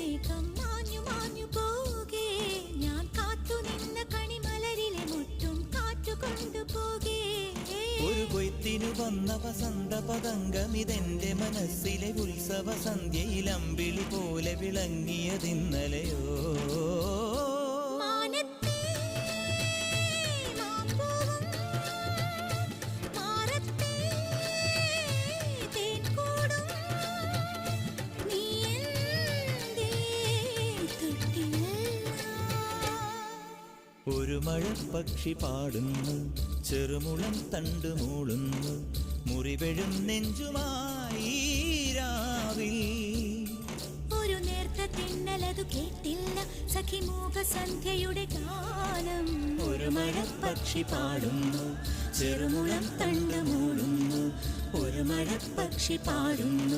മേഘം മാഞ്ഞു മാഞ്ഞു പോകേ ഞാൻ കാത്തു നിന്ന കണിമലരിലെ മുട്ടും കാറ്റു കൊണ്ടുപോകേ ഒരു കൊയ്ത്തിനു വന്ന വസന്ത പതംഗമിതെന്റെ മനസ്സിലെ ഉത്സവ സന്ധ്യയിൽ അമ്പിളി പോലെ വിളങ്ങിയതിന്നലെയോ ഒരു മഴപ്പക്ഷി പാടുന്നു ചെറുമുളം തണ്ടു മൂളുന്നു മുറിവെഴും നെഞ്ചുമായി രാവിൽ ഒരു നേർത്ത തിന്നലതു കേട്ടില്ല സഖിമൂക സന്ധ്യയുടെ ഗാനം ഒരു മഴപ്പക്ഷി പാടുന്നു ചെറുമുളം തണ്ടു മൂളുന്നു ഒരു മഴപ്പക്ഷി പാടുന്നു